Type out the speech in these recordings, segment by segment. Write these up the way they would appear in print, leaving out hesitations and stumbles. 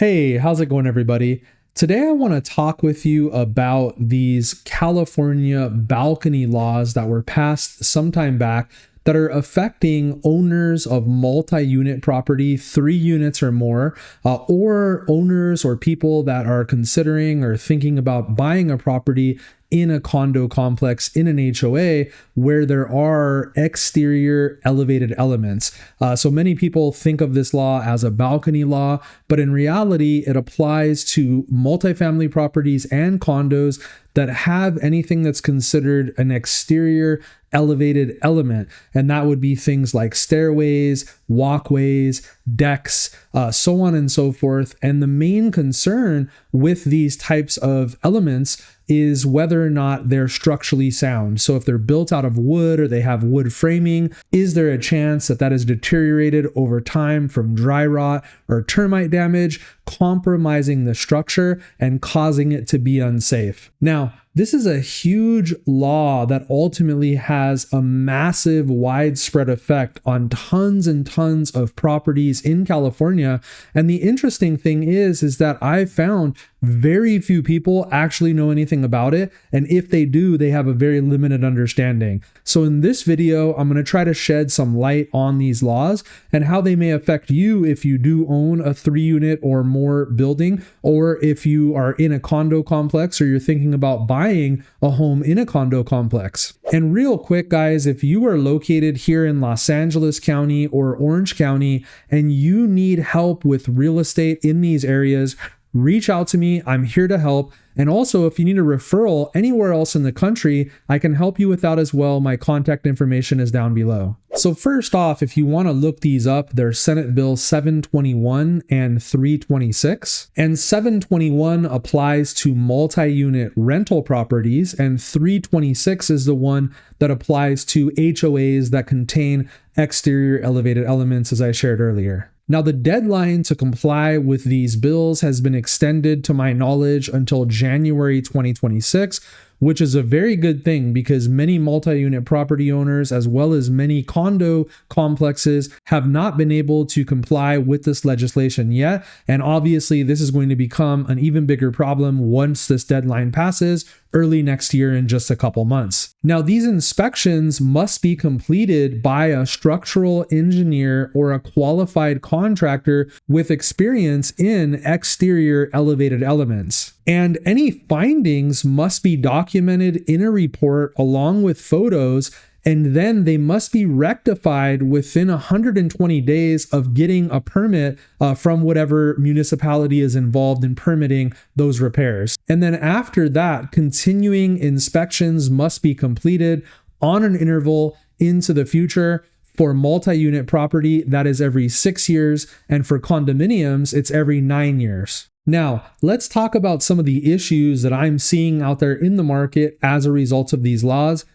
Hey, how's it going, everybody? Today, I want to talk with you about these California balcony laws that were passed some time back that are affecting owners of multi-unit property, 3 units or more, or owners or people that are considering or thinking about buying a property in a condo complex in an HOA where there are exterior elevated elements. So many people think of this law as a balcony law, but in reality, it applies to multifamily properties and condos that have anything that's considered an exterior elevated element. And that would be things like stairways, walkways, decks, so on and so forth. And the main concern with these types of elements is whether or not they're structurally sound. So if they're built out of wood or they have wood framing, is there a chance that that is deteriorated over time from dry rot or termite damage, compromising the structure and causing it to be unsafe? Now, this is a huge law that ultimately has a massive widespread effect on tons and tons of properties in California. And the interesting thing is that I've found very few people actually know anything about it. And if they do, they have a very limited understanding. So in this video, I'm going to try to shed some light on these laws and how they may affect you if you do own a 3-unit or more building, or if you are in a condo complex or you're thinking about buying a home in a condo complex. And real quick, guys, if you are located here in Los Angeles County or Orange County and you need help with real estate in these areas, reach out to me. I'm here to help. And also, if you need a referral anywhere else in the country, I can help you with that as well. My contact information is down below. So first off, if you want to look these up, there's Senate Bill 721 and 326. And 721 applies to multi-unit rental properties, and 326 is the one that applies to HOAs that contain exterior elevated elements, as I shared earlier. Now, the deadline to comply with these bills has been extended, to my knowledge, until January 2026, which is a very good thing because many multi-unit property owners, as well as many condo complexes, have not been able to comply with this legislation yet. And obviously, this is going to become an even bigger problem once this deadline passes early next year in just a couple months. Now, these inspections must be completed by a structural engineer or a qualified contractor with experience in exterior elevated elements. And any findings must be documented in a report along with photos, and then they must be rectified within 120 days of getting a permit from whatever municipality is involved in permitting those repairs. And then after that, continuing inspections must be completed on an interval into the future. For multi-unit property, that is every 6 years, and for condominiums, it's every 9 years. Now, let's talk about some of the issues that I'm seeing out there in the market as a result of these laws.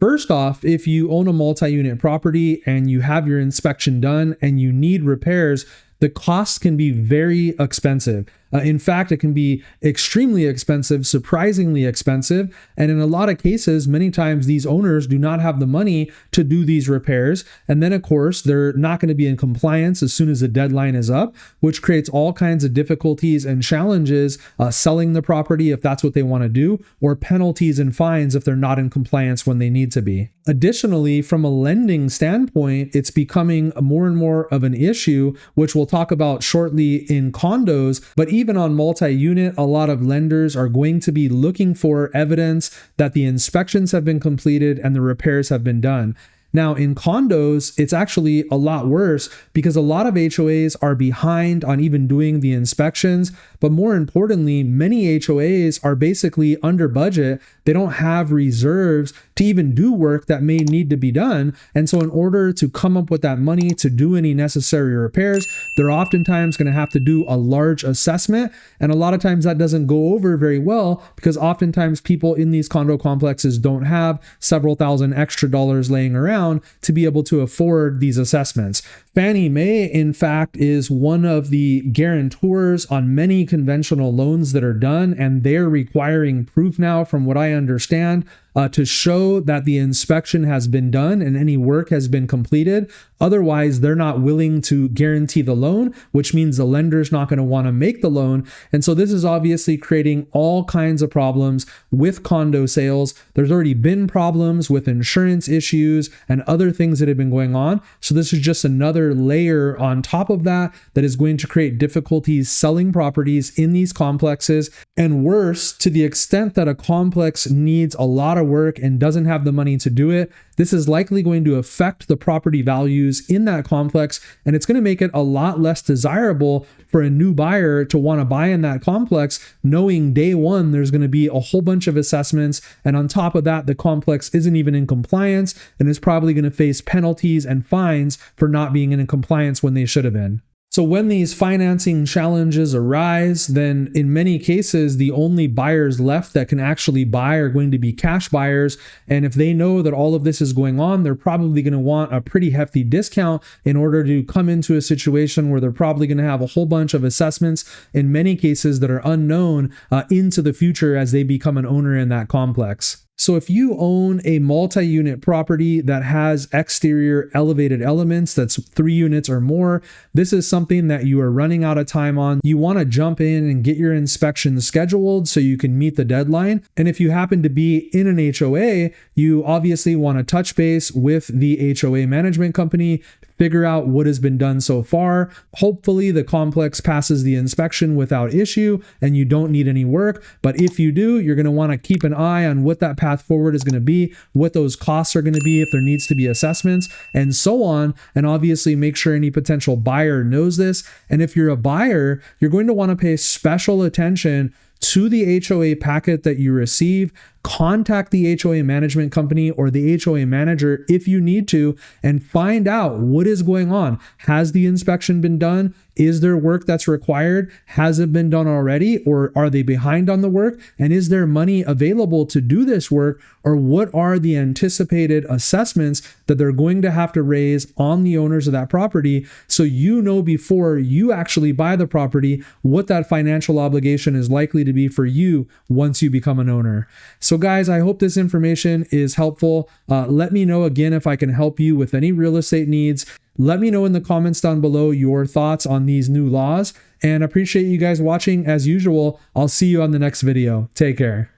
First off, if you own a multi-unit property and you have your inspection done and you need repairs, the costs can be very expensive. In fact, it can be extremely expensive, surprisingly expensive. And in a lot of cases, many times these owners do not have the money to do these repairs. And then, of course, they're not going to be in compliance as soon as the deadline is up, which creates all kinds of difficulties and challenges selling the property if that's what they want to do, or penalties and fines if they're not in compliance when they need to be. Additionally, from a lending standpoint, it's becoming more and more of an issue, which we'll talk about shortly in condos, but even on multi-unit, a lot of lenders are going to be looking for evidence that the inspections have been completed and the repairs have been done. Now, in condos, it's actually a lot worse because a lot of HOAs are behind on even doing the inspections. But more importantly, many HOAs are basically under budget. They don't have reserves to even do work that may need to be done. And so in order to come up with that money to do any necessary repairs, they're oftentimes going to have to do a large assessment. And a lot of times that doesn't go over very well because oftentimes people in these condo complexes don't have several thousand extra dollars laying around to be able to afford these assessments. Fannie Mae, in fact, is one of the guarantors on many conventional loans that are done, and they're requiring proof now, from what I understand, to show that the inspection has been done and any work has been completed. Otherwise, they're not willing to guarantee the loan, which means the lender's not going to want to make the loan. And so this is obviously creating all kinds of problems with condo sales. There's already been problems with insurance issues and other things that have been going on. So this is just another layer on top of that is going to create difficulties selling properties in these complexes. And worse, to the extent that a complex needs a lot of work and doesn't have the money to do it, this is likely going to affect the property values in that complex, and it's going to make it a lot less desirable for a new buyer to want to buy in that complex, knowing day one there's going to be a whole bunch of assessments, and on top of that, the complex isn't even in compliance and is probably going to face penalties and fines for not being in compliance when they should have been. So when these financing challenges arise, then in many cases, the only buyers left that can actually buy are going to be cash buyers. And if they know that all of this is going on, they're probably going to want a pretty hefty discount in order to come into a situation where they're probably going to have a whole bunch of assessments, in many cases that are unknown into the future as they become an owner in that complex. So if you own a multi-unit property that has exterior elevated elements, that's 3 units or more, this is something that you are running out of time on. You want to jump in and get your inspection scheduled so you can meet the deadline. And if you happen to be in an HOA, you obviously want to touch base with the HOA management company, figure out what has been done so far. Hopefully the complex passes the inspection without issue and you don't need any work. But if you do, you're going to want to keep an eye on what that path forward is going to be, what those costs are going to be, if there needs to be assessments, and so on. And obviously make sure any potential buyer knows this. And if you're a buyer, you're going to want to pay special attention to the HOA packet that you receive. Contact the HOA management company or the HOA manager if you need to, and find out what is going on. Has the inspection been done? Is there work that's required? Has it been done already? Or are they behind on the work? And is there money available to do this work? Or what are the anticipated assessments that they're going to have to raise on the owners of that property, so you know before you actually buy the property what that financial obligation is likely to be for you once you become an owner. So guys, I hope this information is helpful. Let me know again if I can help you with any real estate needs. Let me know in the comments down below your thoughts on these new laws, and appreciate you guys watching as usual. I'll see you on the next video. Take care.